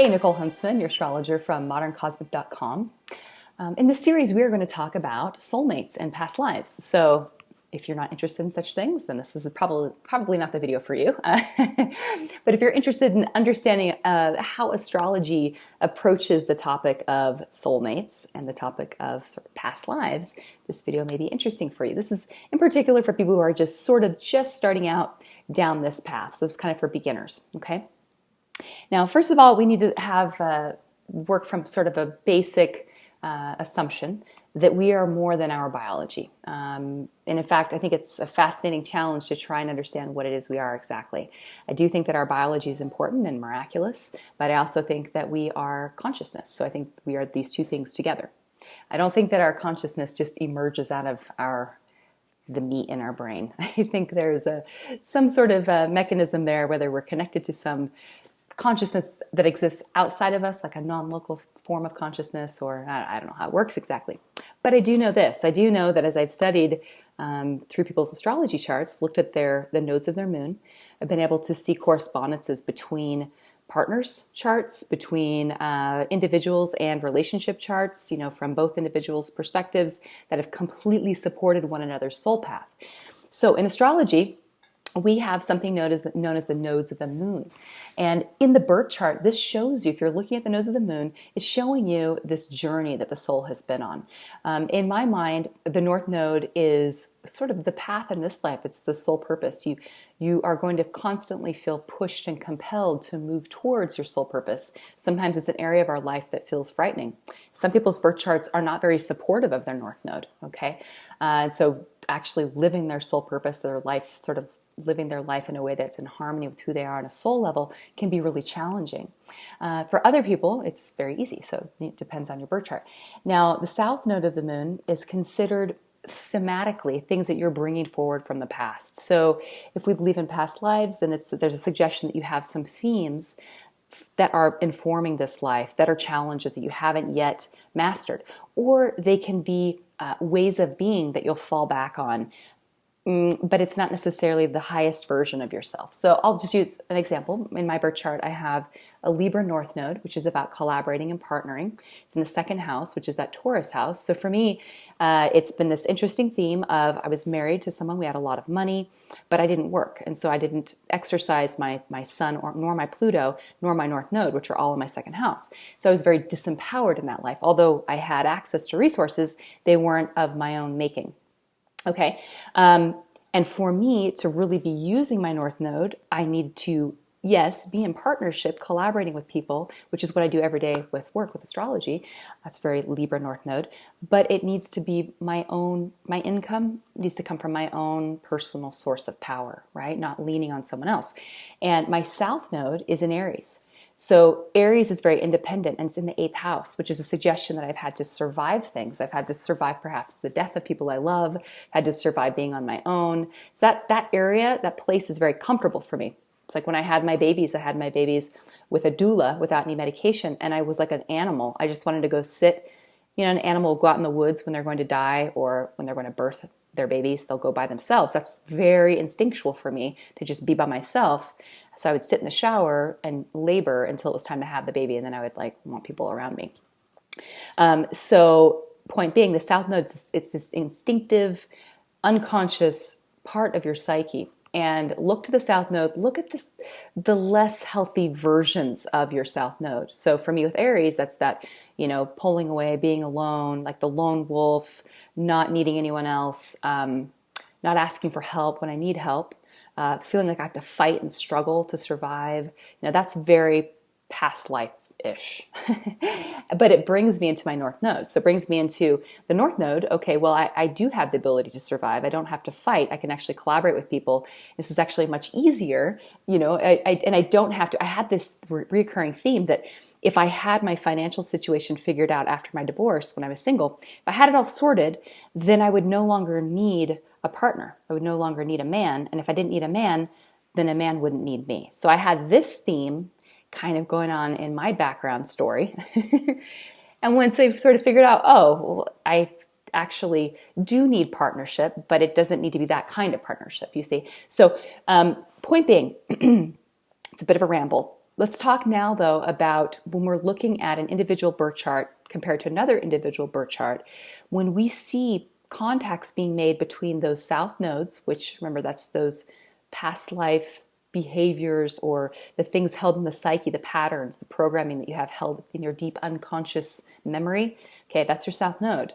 Hey, Nicole Huntsman, your astrologer from moderncosmic.com. In this series, we are going to talk about soulmates and past lives. So if you're not interested in such things, then this is probably not the video for you. But if you're interested in understanding how astrology approaches the topic of soulmates and the topic of past lives, this video may be interesting for you. This is in particular for people who are just starting out down this path. This is kind of for beginners, okay? Now, first of all, we need to have work from sort of a basic assumption that we are more than our biology. And in fact, I think it's a fascinating challenge to try and understand what it is we are exactly. I do think that our biology is important and miraculous, but I also think that we are consciousness. So I think we are these two things together. I don't think that our consciousness just emerges out of the meat in our brain. I think there's some sort of mechanism there, whether we're connected to some consciousness that exists outside of us, like a non-local form of consciousness, or I don't know how it works exactly. But I do know this. I do know that as I've studied through people's astrology charts, looked at the nodes of their moon, I've been able to see correspondences between partners charts, between individuals and relationship charts, from both individuals' perspectives that have completely supported one another's soul path. So in astrology, we have something known as the nodes of the moon. And in the birth chart, this shows you, if you're looking at the nodes of the moon, it's showing you this journey that the soul has been on. In my mind, the north node is sort of the path in this life. It's the soul purpose. You are going to constantly feel pushed and compelled to move towards your soul purpose. Sometimes it's an area of our life that feels frightening. Some people's birth charts are not very supportive of their north node, okay? So actually living their soul purpose, their life, sort of living their life in a way that's in harmony with who they are on a soul level can be really challenging. For other people, it's very easy, so it depends on your birth chart. Now, the south node of the moon is considered thematically things that you're bringing forward from the past. So if we believe in past lives, then there's a suggestion that you have some themes that are informing this life, that are challenges that you haven't yet mastered. Or they can be ways of being that you'll fall back on, but it's not necessarily the highest version of yourself. So I'll just use an example. In my birth chart, I have a Libra North Node, which is about collaborating and partnering. It's in the second house, which is that Taurus house. So for me, it's been this interesting theme of I was married to someone, we had a lot of money, but I didn't work. And so I didn't exercise my sun, nor my Pluto, nor my North Node, which are all in my second house. So I was very disempowered in that life. Although I had access to resources, they weren't of my own making. Okay, and for me to really be using my North Node, I need to, yes, be in partnership, collaborating with people, which is what I do every day with work, with astrology. That's very Libra North Node. But it needs to be my income needs to come from my own personal source of power, right? Not leaning on someone else. And my South Node is in Aries. So Aries is very independent, and it's in the 8th house, which is a suggestion that I've had to survive things. I've had to survive perhaps the death of people I love, had to survive being on my own. So that area, that place is very comfortable for me. It's like when I had my babies with a doula without any medication, and I was like an animal. I just wanted to go sit. An animal will go out in the woods when they're going to die or when they're going to birth their babies, they'll go by themselves. That's very instinctual for me to just be by myself. So I would sit in the shower and labor until it was time to have the baby, and then I would want people around me. So point being, the South Node, it's this instinctive, unconscious part of your psyche. And look to the South Node, look at the less healthy versions of your South Node. So for me with Aries, that's that, pulling away, being alone, like the lone wolf, not needing anyone else, not asking for help when I need help, feeling like I have to fight and struggle to survive. That's very past life-ish. But it brings me into my North Node. So it brings me into the North Node. Okay, well, I do have the ability to survive. I don't have to fight. I can actually collaborate with people. This is actually much easier, and I don't have to. I had this recurring theme that if I had my financial situation figured out after my divorce when I was single, if I had it all sorted, then I would no longer need a partner. I would no longer need a man. And if I didn't need a man, then a man wouldn't need me. So I had this theme kind of going on in my background story. And once I've sort of figured out, I actually do need partnership, but it doesn't need to be that kind of partnership, you see. So point being, it's a bit of a ramble. Let's talk now, though, about when we're looking at an individual birth chart compared to another individual birth chart, when we see contacts being made between those south nodes, which, remember, that's those past life behaviors or the things held in the psyche, the patterns, the programming that you have held in your deep unconscious memory. Okay, that's your south node.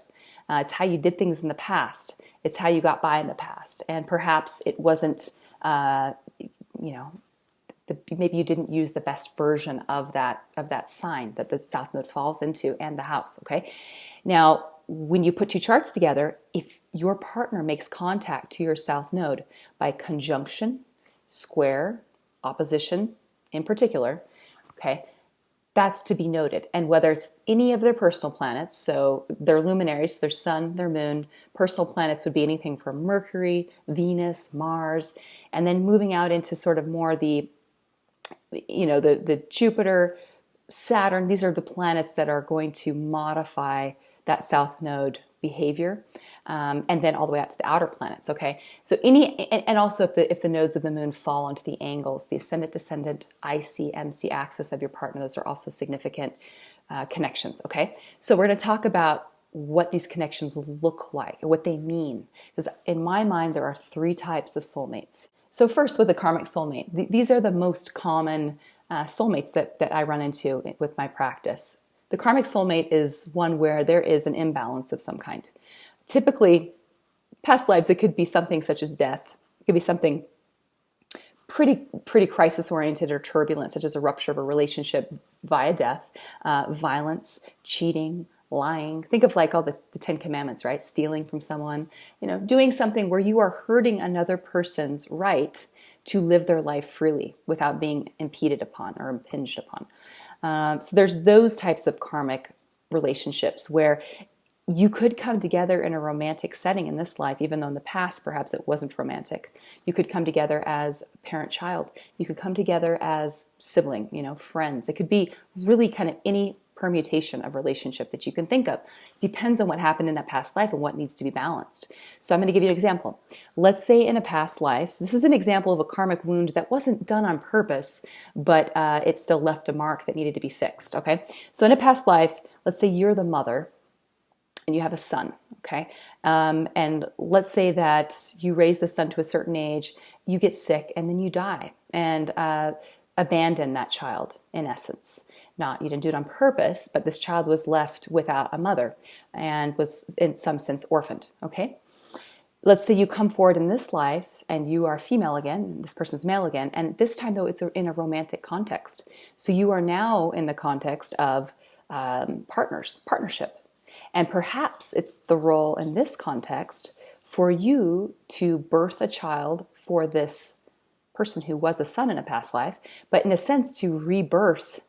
It's how you did things in the past. It's how you got by in the past. And perhaps it wasn't, maybe you didn't use the best version of that sign that the south node falls into and the house, okay? Now, when you put two charts together, if your partner makes contact to your south node by conjunction, square, opposition in particular, okay, that's to be noted. And whether it's any of their personal planets, so their luminaries, their sun, their moon, personal planets would be anything from Mercury, Venus, Mars, and then moving out into sort of more the Jupiter, Saturn. These are the planets that are going to modify that south node behavior, and then all the way out to the outer planets. Okay, so and also if the nodes of the moon fall onto the angles, the ascendant, descendant, IC, MC axis of your partner, those are also significant connections. Okay, so we're going to talk about what these connections look like, what they mean, because in my mind there are three types of soulmates. So first, with the karmic soulmate, these are the most common soulmates that I run into with my practice. The karmic soulmate is one where there is an imbalance of some kind. Typically, past lives, it could be something such as death. It could be something pretty crisis-oriented or turbulent, such as a rupture of a relationship via death, violence, cheating, lying. Think of like all the 10 commandments, right? Stealing from someone, doing something where you are hurting another person's right to live their life freely without being impeded upon or impinged upon. So there's those types of karmic relationships where you could come together in a romantic setting in this life, even though in the past perhaps it wasn't romantic. You could come together as parent-child. You could come together as sibling, friends. It could be really kind of any permutation of relationship that you can think of. Depends on what happened in that past life and what needs to be balanced. So I'm going to give you an example. Let's say in a past life, this is an example of a karmic wound that wasn't done on purpose, but it still left a mark that needed to be fixed, okay? So in a past life, let's say you're the mother and you have a son, okay? And let's say that you raise the son to a certain age, you get sick, and then you die and abandon that child, in essence. You didn't do it on purpose, but this child was left without a mother and was in some sense orphaned, okay? Let's say you come forward in this life and you are female again, this person's male again, and this time though it's in a romantic context. So you are now in the context of partnership. And perhaps it's the role in this context for you to birth a child for this person who was a son in a past life, but in a sense to rebirth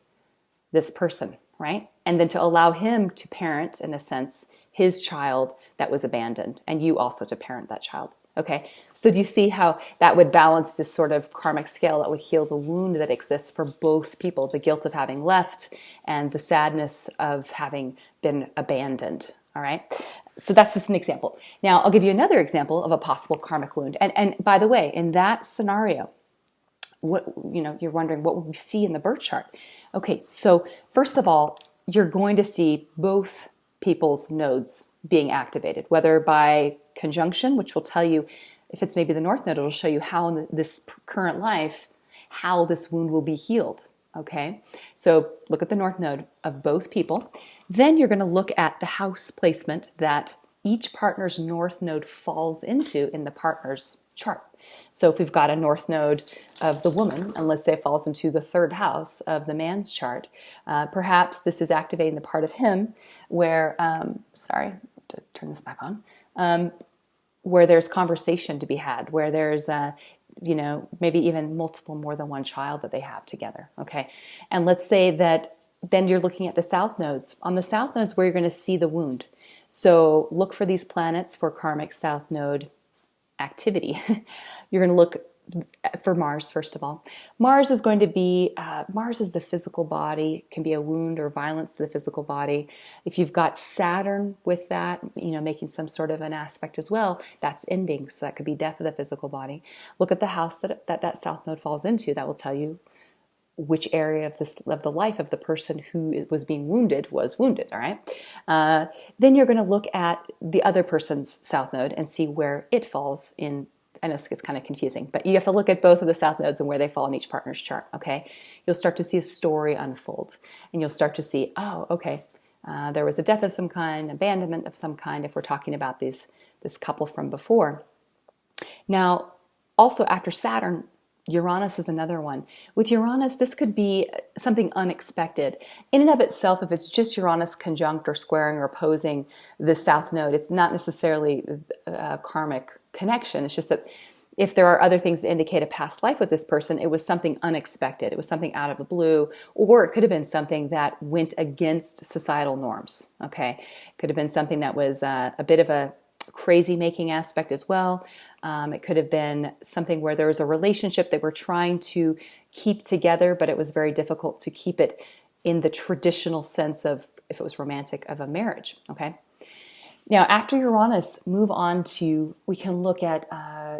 this person, right? And then to allow him to parent, in a sense, his child that was abandoned, and you also to parent that child, okay? So do you see how that would balance this sort of karmic scale that would heal the wound that exists for both people, the guilt of having left and the sadness of having been abandoned, all right? So that's just an example. Now, I'll give you another example of a possible karmic wound. And by the way, in that scenario, you're wondering what would we see in the birth chart? Okay, so first of all, you're going to see both people's nodes being activated, whether by conjunction, which will tell you if it's maybe the north node, it'll show you how in this current life, how this wound will be healed. Okay, so look at the north node of both people. Then you're going to look at the house placement that each partner's north node falls into in the partner's chart. So if we've got a north node of the woman, and let's say it falls into the third house of the man's chart, perhaps this is activating the part of him where, sorry, to turn this back on, where there's conversation to be had, where there's, maybe even more than one child that they have together, okay? And let's say that then you're looking at the south nodes. On the south nodes where you're going to see the wound. So look for these planets for karmic south node activity. You're going to look for Mars, first of all. Mars is going to be, Mars is the physical body, can be a wound or violence to the physical body. If you've got Saturn with that, making some sort of an aspect as well, that's ending. So that could be death of the physical body. Look at the house that south node falls into. That will tell you which area of the life of the person who was being wounded was wounded, all right? Then you're going to look at the other person's south node and see where it falls in. I know this gets kind of confusing, but you have to look at both of the south nodes and where they fall in each partner's chart, okay? You'll start to see a story unfold, and you'll start to see, oh, okay, there was a death of some kind, abandonment of some kind, if we're talking about this couple from before. Now, also after Saturn, Uranus is another one. With Uranus, this could be something unexpected. In and of itself, if it's just Uranus conjunct or squaring or opposing the south node, it's not necessarily a karmic connection. It's just that if there are other things that indicate a past life with this person, it was something unexpected. It was something out of the blue, or it could have been something that went against societal norms, okay? It could have been something that was a bit of a crazy making aspect as well. It could have been something where there was a relationship they were trying to keep together, but it was very difficult to keep it in the traditional sense of, if it was romantic, of a marriage, okay? Now, after Uranus, move on to, we can look at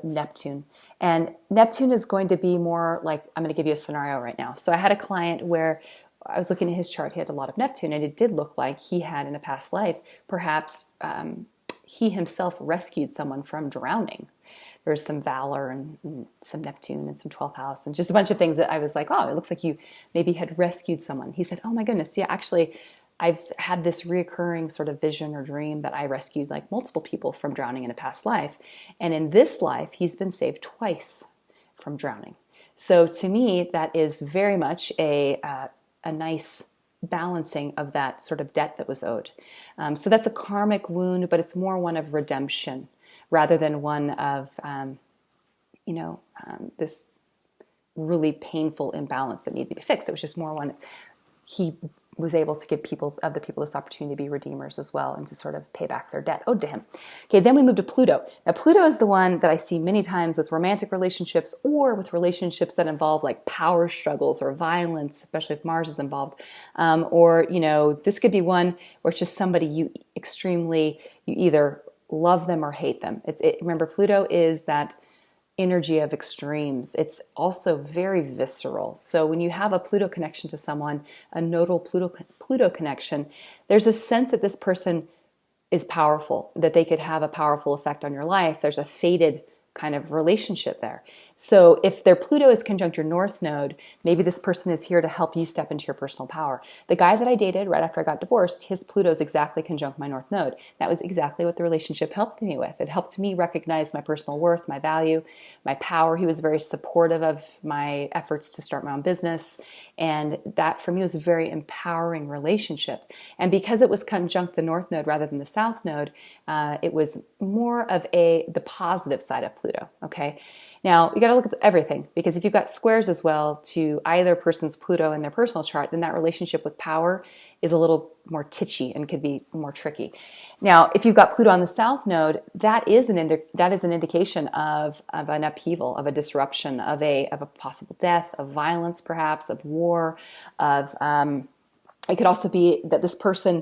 Neptune. And Neptune is going to be more like, I'm going to give you a scenario right now. So I had a client where I was looking at his chart. He had a lot of Neptune, and it did look like he had in a past life, perhaps he himself rescued someone from drowning. There was some valor and some Neptune and some 12th house and just a bunch of things that I was like, oh, it looks like you maybe had rescued someone. He said, oh my goodness, yeah, actually, I've had this reoccurring sort of vision or dream that I rescued like multiple people from drowning in a past life. And in this life, he's been saved twice from drowning. So to me, that is very much a nice balancing of that sort of debt that was owed. So that's a karmic wound, but it's more one of redemption rather than one of, this really painful imbalance that needed to be fixed. It was just more one, he was able to give other people this opportunity to be redeemers as well and to sort of pay back their debt owed to him. Okay, then we move to Pluto. Now, Pluto is the one that I see many times with romantic relationships or with relationships that involve like power struggles or violence, especially if Mars is involved. This could be one where it's just somebody you either love them or hate them. Remember, Pluto is that energy of extremes. It's also very visceral. So when you have a Pluto connection to someone, a nodal Pluto connection, there's a sense that this person is powerful, that they could have a powerful effect on your life. There's a fated kind of relationship there. So if their Pluto is conjunct your north node, maybe this person is here to help you step into your personal power. The guy that I dated right after I got divorced, his Pluto is exactly conjunct my north node. That was exactly what the relationship helped me with. It helped me recognize my personal worth, my value, my power. He was very supportive of my efforts to start my own business. And that for me was a very empowering relationship. And because it was conjunct the north node rather than the south node, it was more of the positive side of Pluto, okay? Now, you got to look at everything, because if you've got squares as well to either person's Pluto in their personal chart, then that relationship with power is a little more titchy and could be more tricky. Now, if you've got Pluto on the south node, that is an indication of an upheaval, of a disruption, of a possible death, of violence perhaps, of war, it could also be that this person,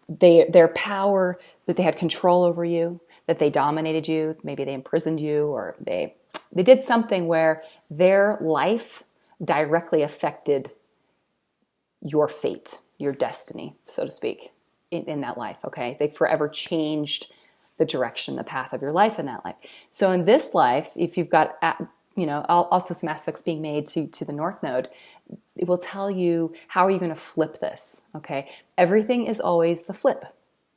their power, that they had control over you, that they dominated you, maybe they imprisoned you, or they did something where their life directly affected your fate, your destiny, so to speak, in that life, okay? They forever changed the direction, the path of your life in that life. So in this life, if you've got, also some aspects being made to the north node, it will tell you, how are you going to flip this, okay? Everything is always the flip,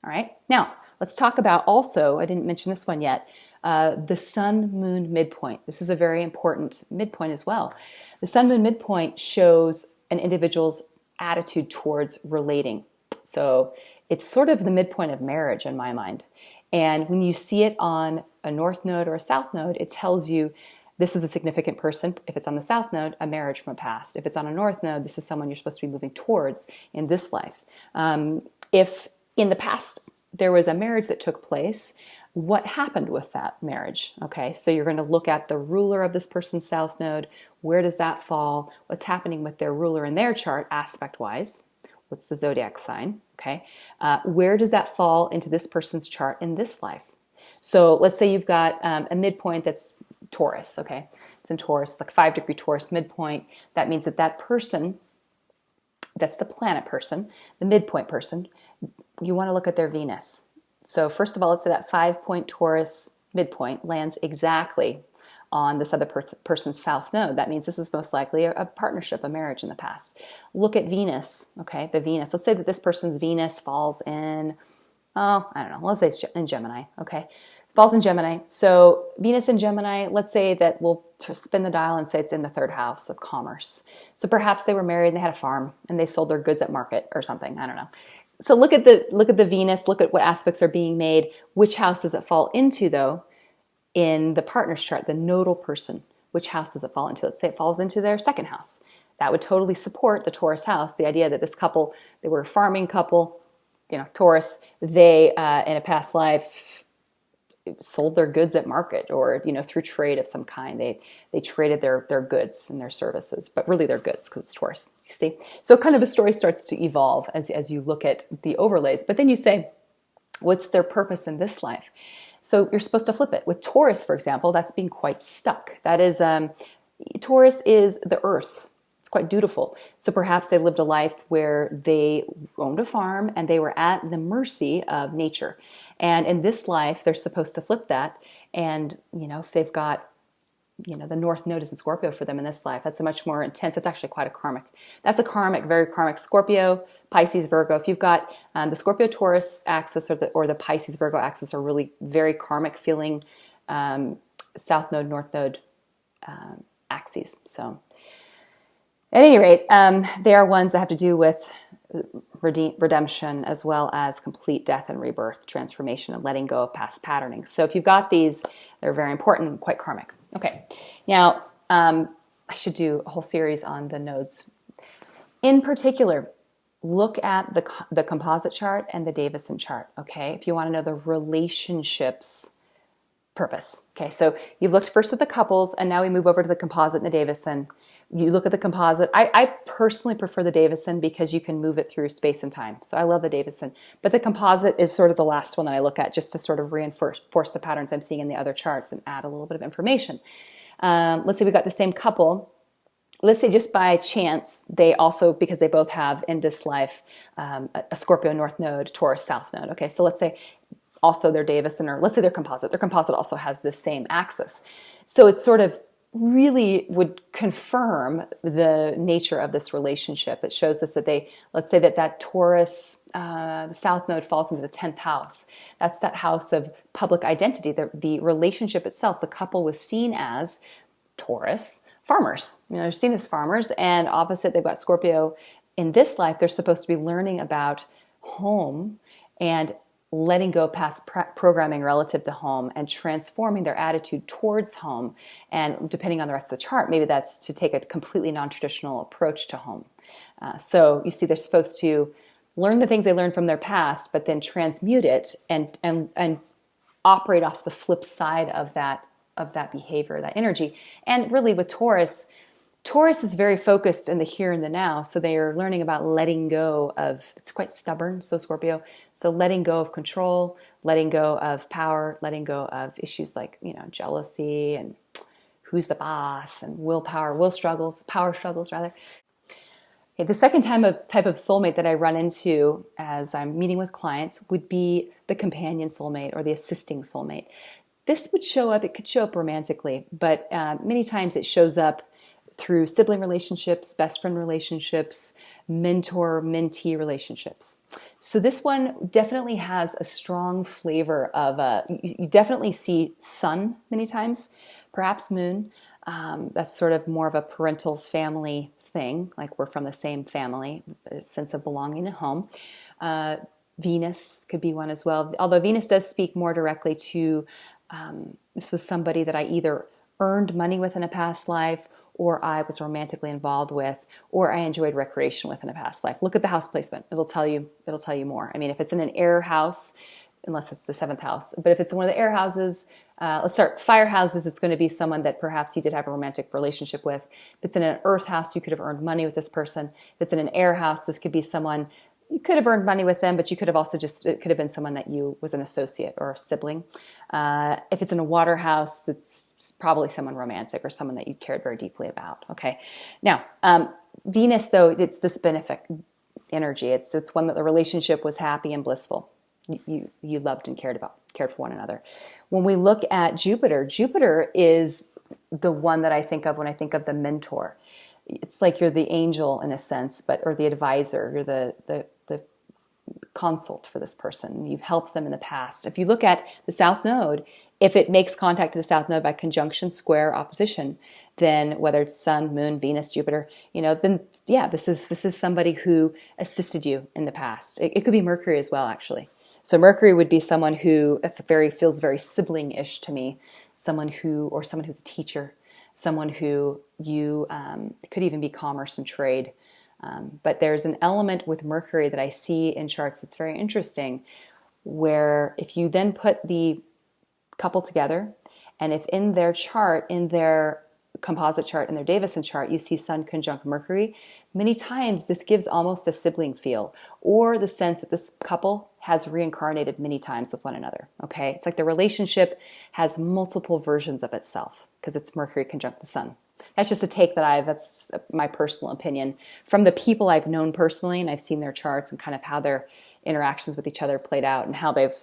all right? Now, let's talk about also, I didn't mention this one yet, the Sun-Moon midpoint. This is a very important midpoint as well. The Sun-Moon midpoint shows an individual's attitude towards relating. So it's sort of the midpoint of marriage in my mind. And when you see it on a north node or a south node, it tells you this is a significant person. If it's on the south node, a marriage from a past. If it's on a north node, this is someone you're supposed to be moving towards in this life. If in the past there was a marriage that took place, what happened with that marriage? Okay, so you're going to look at the ruler of this person's south node. Where does that fall? What's happening with their ruler in their chart aspect-wise? What's the zodiac sign? Okay, where does that fall into this person's chart in this life? So let's say you've got a midpoint that's Taurus, okay? It's in Taurus, it's like 5-degree Taurus midpoint. That means that that person, that's the planet person, the midpoint person, you want to look at their Venus. So first of all, let's say that 5-point Taurus midpoint lands exactly on this other person's south node. That means this is most likely a partnership, a marriage in the past. Look at Venus, okay? The Venus. Let's say that this person's Venus falls in, I don't know, let's say it's in Gemini, okay? It falls in Gemini. So Venus in Gemini, let's say that we'll spin the dial and say it's in the 3rd house of commerce. So perhaps they were married and they had a farm and they sold their goods at market or something, I don't know. So look at the Venus, look at what aspects are being made. Which house does it fall into though? In the partner's chart, the nodal person, which house does it fall into? Let's say it falls into their 2nd house. That would totally support the Taurus house, the idea that this couple, they were a farming couple, you know, Taurus, they, in a past life, sold their goods at market or, you know, through trade of some kind. They traded their goods and their services, but really their goods because it's Taurus, you see? So kind of a story starts to evolve as you look at the overlays. But then you say, what's their purpose in this life? So you're supposed to flip it. With Taurus, for example, that's being quite stuck. That is, Taurus is the earth. It's quite dutiful. So perhaps they lived a life where they owned a farm and they were at the mercy of nature. And in this life, they're supposed to flip that. And, you know, if they've got, you know, the North Node is in Scorpio for them in this life, that's a much more intense, it's actually quite a karmic. That's a karmic, very karmic Scorpio, Pisces, Virgo. If you've got the Scorpio-Taurus axis or the Pisces-Virgo axis are really very karmic feeling South Node, North Node axes. So at any rate, they are ones that have to do with redemption as well as complete death and rebirth, transformation and letting go of past patterning. So if you've got these, they're very important and quite karmic. Okay, now I should do a whole series on the nodes. In particular, look at the composite chart and the Davison chart, okay? If you want to know the relationships purpose. Okay, so you looked first at the couples and now we move over to the composite and the Davison. You look at the composite. I personally prefer the Davison because you can move it through space and time. So I love the Davison. But the composite is sort of the last one that I look at just to sort of reinforce the patterns I'm seeing in the other charts and add a little bit of information. Let's say we got the same couple. Let's say just by chance, they also, because they both have in this life a Scorpio North Node, Taurus South Node. Okay, so let's say also their Davison, or let's say their composite. Their composite also has this same axis. So it's sort of really would confirm the nature of this relationship. It shows us that let's say that Taurus South Node falls into the 10th house. That's that house of public identity. The relationship itself, the couple was seen as Taurus farmers. You know, they're seen as farmers, and opposite, they've got Scorpio. In this life, they're supposed to be learning about home and letting go past programming relative to home and transforming their attitude towards home. And depending on the rest of the chart, maybe that's to take a completely non-traditional approach to home. So you see, they're supposed to learn the things they learned from their past, but then transmute it and operate off the flip side of that behavior, that energy. And really with Taurus is very focused in the here and the now, so they are learning about letting go of, it's quite stubborn, so Scorpio, so letting go of control, letting go of power, letting go of issues like, you know, jealousy and who's the boss and power struggles rather. Okay, the second type of soulmate that I run into as I'm meeting with clients would be the companion soulmate or the assisting soulmate. This would show up, it could show up romantically, but many times it shows up through sibling relationships, best friend relationships, mentor-mentee relationships. So this one definitely has a strong flavor of, you definitely see sun many times, perhaps moon. That's sort of more of a parental family thing, like we're from the same family, a sense of belonging at home. Venus could be one as well, although Venus does speak more directly to, this was somebody that I either earned money with in a past life, or I was romantically involved with, or I enjoyed recreation with in a past life. Look at the house placement. It'll tell you more. I mean, if it's in an air house, unless it's the 7th house, but if it's one of the air houses, let's start fire houses, it's going to be someone that perhaps you did have a romantic relationship with. If it's in an earth house, you could have earned money with this person. If it's in an air house, this could be someone you could have earned money with them, but you could have also it could have been someone that you was an associate or a sibling. If it's in a water house, it's probably someone romantic or someone that you cared very deeply about. Okay. Now, Venus, though, it's this benefic energy. It's one that the relationship was happy and blissful. You loved and cared for one another. When we look at Jupiter, Jupiter is the one that I think of when I think of the mentor. It's like you're the angel in a sense, or the advisor. You're the consult for this person. You've helped them in the past. If you look at the South Node, if it makes contact to the South Node by conjunction, square, opposition, then whether it's Sun, Moon, Venus, Jupiter, then yeah, this is somebody who assisted you in the past. It could be Mercury as well, actually. So Mercury would be someone who feels very sibling-ish to me. Someone who's a teacher, someone who you could even be commerce and trade. But there's an element with Mercury that I see in charts that's very interesting, where if you then put the couple together, and if in their chart, in their composite chart, in their Davison chart, you see Sun conjunct Mercury, many times this gives almost a sibling feel, or the sense that this couple has reincarnated many times with one another. Okay, it's like the relationship has multiple versions of itself because it's Mercury conjunct the Sun. That's just a take that's my personal opinion from the people I've known personally, and I've seen their charts and kind of how their interactions with each other played out, and how they've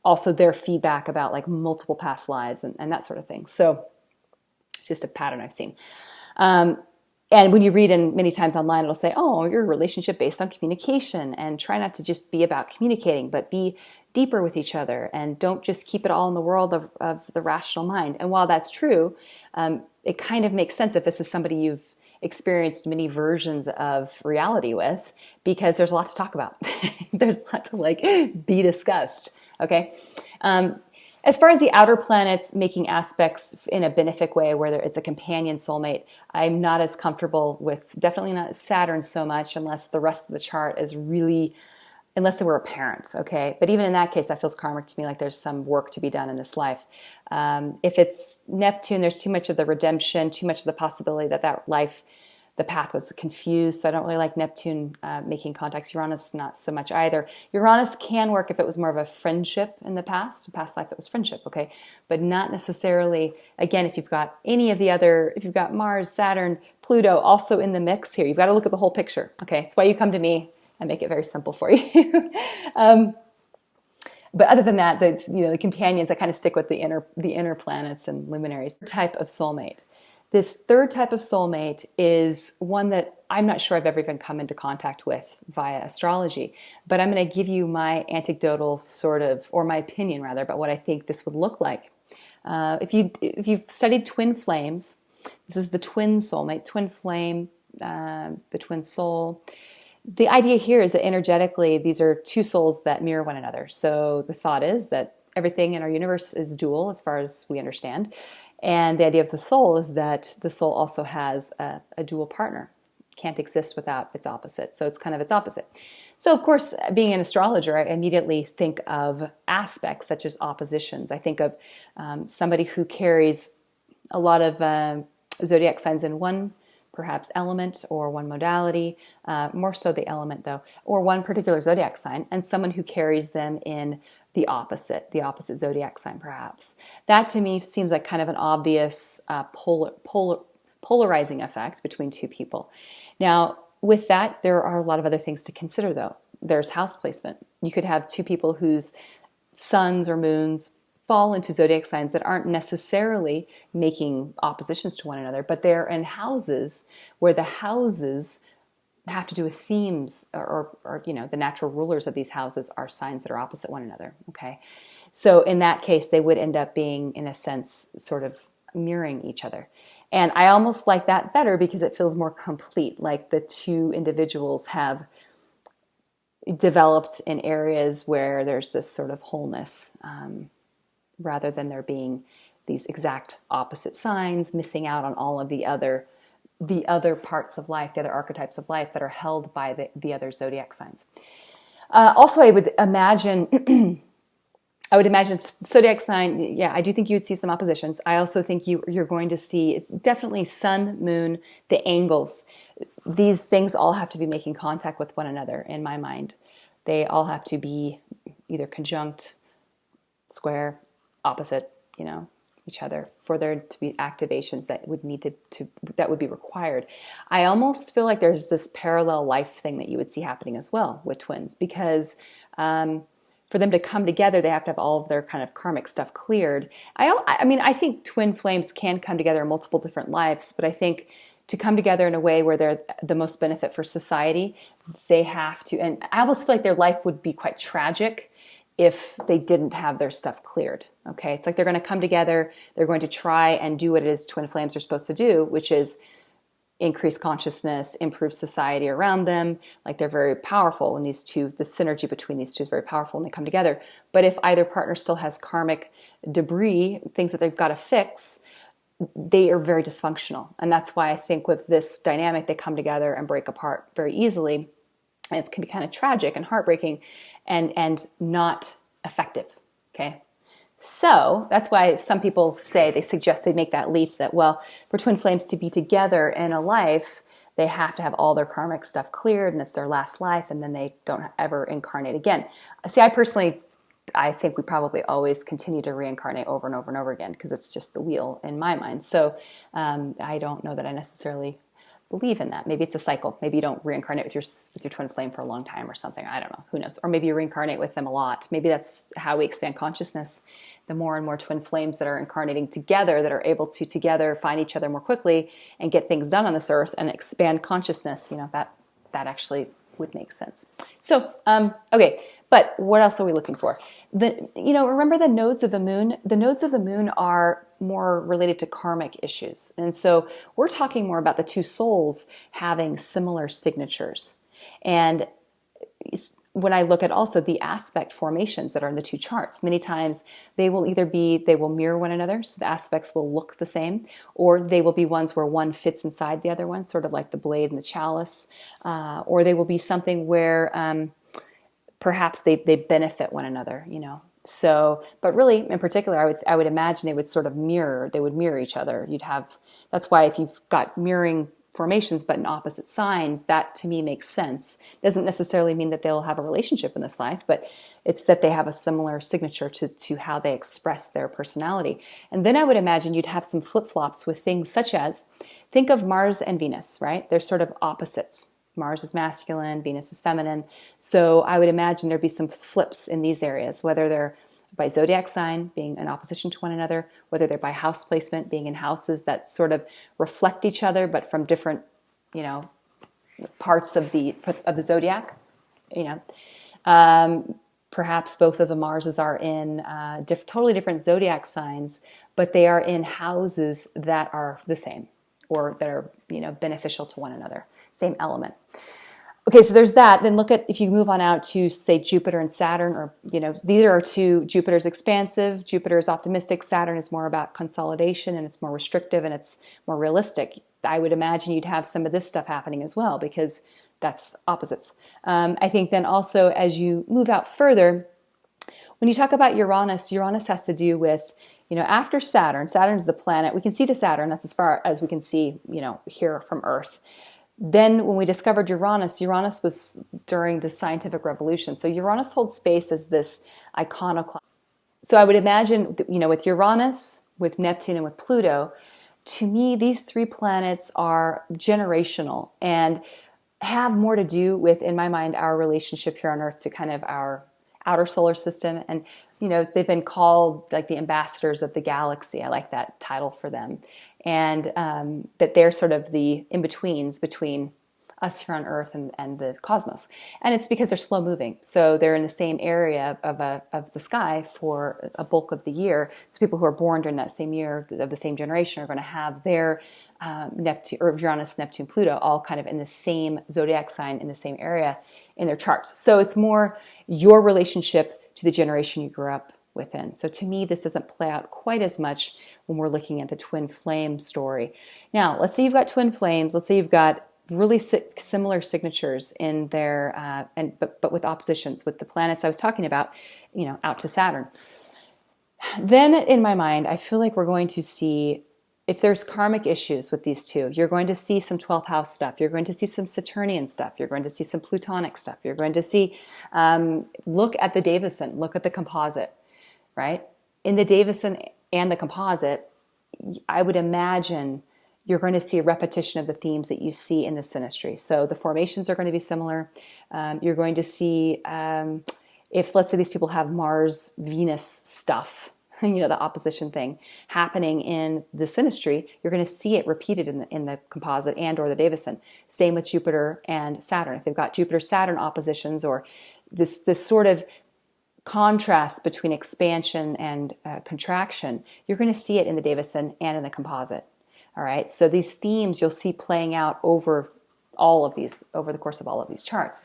also their feedback about like multiple past lives and that sort of thing. So it's just a pattern I've seen. And when you read in many times online, it'll say, oh, your relationship based on communication, and try not to just be about communicating, but be deeper with each other, and don't just keep it all in the world of the rational mind. And while that's true, it kind of makes sense if this is somebody you've experienced many versions of reality with, because there's a lot to talk about. There's a lot to be discussed. Okay. As far as the outer planets making aspects in a benefic way, where it's a companion soulmate, I'm not as comfortable with, definitely not Saturn so much, unless the rest of the chart is really, unless they were a parent, okay? But even in that case, that feels karmic to me, like there's some work to be done in this life. If it's Neptune, there's too much of the redemption, too much of the possibility that life, the path was confused, so I don't really like Neptune making contacts. Uranus, not so much either. Uranus can work if it was more of a friendship in the past life that was friendship, okay? But not necessarily, again, if you've got any of the other, if you've got Mars, Saturn, Pluto also in the mix here, you've got to look at the whole picture, okay? That's why you come to me. I make it very simple for you. But other than that, the companions, I kind of stick with the inner planets and luminaries. Type of soulmate. This third type of soulmate is one that I'm not sure I've ever even come into contact with via astrology, but I'm going to give you my anecdotal or my opinion rather, about what I think this would look like. If you've studied twin flames, this is the twin soulmate, twin flame, the twin soul. The idea here is that energetically, these are two souls that mirror one another. So the thought is that everything in our universe is dual as far as we understand. And the idea of the soul is that the soul also has a dual partner. Can't exist without its opposite. So it's kind of its opposite. So of course, being an astrologer, I immediately think of aspects such as oppositions. I think of somebody who carries a lot of zodiac signs in one perhaps element or one modality, more so the element though, or one particular zodiac sign, and someone who carries them in the opposite zodiac sign perhaps. That to me seems like kind of an obvious polarizing effect between two people. Now, with that, there are a lot of other things to consider though. There's house placement. You could have two people whose suns or moons fall into zodiac signs that aren't necessarily making oppositions to one another, but they're in houses where the houses have to do with themes or the natural rulers of these houses are signs that are opposite one another, okay? So in that case, they would end up being, in a sense, sort of mirroring each other. And I almost like that better because it feels more complete, like the two individuals have developed in areas where there's this sort of wholeness, rather than there being these exact opposite signs, missing out on all of the other parts of life, the other archetypes of life that are held by the other zodiac signs. Also, I would imagine I would imagine zodiac sign, yeah, I do think you would see some oppositions. I also think you're going to see definitely sun, moon, the angles. These things all have to be making contact with one another in my mind. They all have to be either conjunct, square, opposite, each other for there to be activations that would need to that would be required. I almost feel like there's this parallel life thing that you would see happening as well with twins, because for them to come together, they have to have all of their kind of karmic stuff cleared. I mean, I think twin flames can come together in multiple different lives, but I think to come together in a way where they're the most benefit for society, they have to, and I almost feel like their life would be quite tragic if they didn't have their stuff cleared. Okay, it's like they're going to come together, they're going to try and do what it is twin flames are supposed to do, which is increase consciousness, improve society around them. Like they're very powerful when the synergy between these two is very powerful when they come together. But if either partner still has karmic debris, things that they've got to fix, they are very dysfunctional. And that's why I think with this dynamic, they come together and break apart very easily. And it can be kind of tragic and heartbreaking and not effective. Okay. So that's why some people suggest they make that leap that, well, for twin flames to be together in a life, they have to have all their karmic stuff cleared and it's their last life and then they don't ever incarnate again. See, I think we probably always continue to reincarnate over and over and over again because it's just the wheel in my mind. So I don't know that I necessarily believe in that. Maybe it's a cycle. Maybe you don't reincarnate with your twin flame for a long time or something. I don't know. Who knows? Or maybe you reincarnate with them a lot. Maybe that's how we expand consciousness. The more and more twin flames that are incarnating together, that are able to together find each other more quickly and get things done on this earth and expand consciousness, that actually would make sense. So, okay. But what else are we looking for? Remember the nodes of the moon? The nodes of the moon are more related to karmic issues. And so we're talking more about the two souls having similar signatures. And when I look at also the aspect formations that are in the two charts, many times they will mirror one another, so the aspects will look the same, or they will be ones where one fits inside the other one, sort of like the blade and the chalice, or they will be something where perhaps they benefit one another, So, but really, in particular, I would imagine they would mirror each other. That's why if you've got mirroring formations but in opposite signs, that to me makes sense. Doesn't necessarily mean that they'll have a relationship in this life, but it's that they have a similar signature to how they express their personality. And then I would imagine you'd have some flip-flops with things such as, think of Mars and Venus, right? They're sort of opposites. Mars is masculine, Venus is feminine. So I would imagine there'd be some flips in these areas, whether they're by zodiac sign, being in opposition to one another, whether they're by house placement, being in houses that sort of reflect each other, but from different, parts of the zodiac. Perhaps both of the Marses are in totally different zodiac signs, but they are in houses that are the same or that are, beneficial to one another. Same element. Okay, so there's that. Then look at, if you move on out to, say, Jupiter and Saturn, or, these are two. Jupiter's expansive, Jupiter's optimistic, Saturn is more about consolidation, and it's more restrictive, and it's more realistic. I would imagine you'd have some of this stuff happening as well, because that's opposites. I think then also, as you move out further, when you talk about Uranus, Uranus has to do with, after Saturn. Saturn's the planet. We can see to Saturn. That's as far as we can see, here from Earth. Then when we discovered Uranus, Uranus was during the scientific revolution. So Uranus holds space as this iconoclast. So I would imagine, with Uranus, with Neptune, and with Pluto, to me, these three planets are generational and have more to do with, in my mind, our relationship here on Earth to kind of our outer solar system. And, they've been called like the ambassadors of the galaxy. I like that title for them. And that they're sort of the in-betweens between us here on Earth and the cosmos. And it's because they're slow moving. So they're in the same area of the sky for a bulk of the year. So people who are born during that same year of the same generation are going to have their Neptune, or Uranus, Neptune, Pluto, all kind of in the same zodiac sign in the same area in their charts. So it's more your relationship to the generation you grew up within. So to me, this doesn't play out quite as much when we're looking at the twin flame story. Now, let's say you've got twin flames. Let's say you've got really similar signatures in their, but with oppositions with the planets I was talking about, out to Saturn. Then in my mind, I feel like we're going to see, if there's karmic issues with these two, you're going to see some 12th house stuff. You're going to see some Saturnian stuff. You're going to see some Plutonic stuff. You're going to see, look at the Davison, look at the composite, right? In the Davison and the composite, I would imagine you're going to see a repetition of the themes that you see in the synastry. So the formations are going to be similar. You're going to see, if let's say these people have Mars, Venus stuff, the opposition thing happening in the synastry, you're going to see it repeated in the composite and or the Davison. Same with Jupiter and Saturn. If they've got Jupiter-Saturn oppositions, or this sort of contrast between expansion and contraction, you're going to see it in the Davison and in the composite. All right, so these themes you'll see playing out over the course of all of these charts.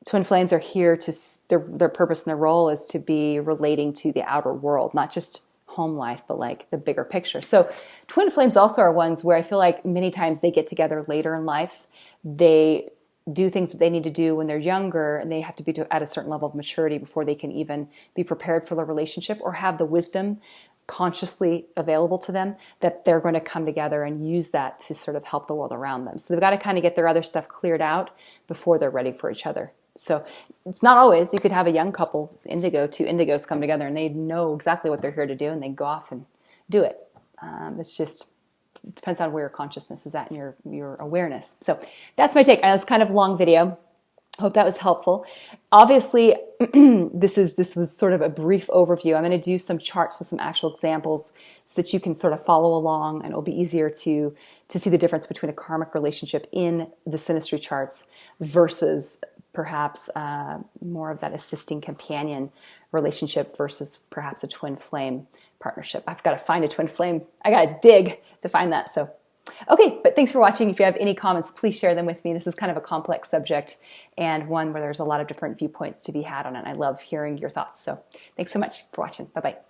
Twin flames are here to, their purpose and their role is to be relating to the outer world, not just home life, but like the bigger picture. So twin flames also are ones where I feel like many times they get together later in life. They do things that they need to do when they're younger, and they have to be at a certain level of maturity before they can even be prepared for the relationship or have the wisdom consciously available to them that they're going to come together and use that to sort of help the world around them. So they've got to kind of get their other stuff cleared out before they're ready for each other. So it's not always, you could have a young couple, indigo, two indigos come together and they know exactly what they're here to do and they go off and do it. It depends on where your consciousness is at and your awareness. So that's my take. I know it's kind of a long video. Hope that was helpful. Obviously, this was sort of a brief overview. I'm going to do some charts with some actual examples so that you can sort of follow along, and it'll be easier to see the difference between a karmic relationship in the synastry charts versus perhaps more of that assisting companion relationship versus perhaps a twin flame partnership. I've got to find a twin flame. I got to dig to find that. So, okay, but thanks for watching. If you have any comments, please share them with me. This is kind of a complex subject and one where there's a lot of different viewpoints to be had on it. I love hearing your thoughts. So thanks so much for watching. Bye-bye.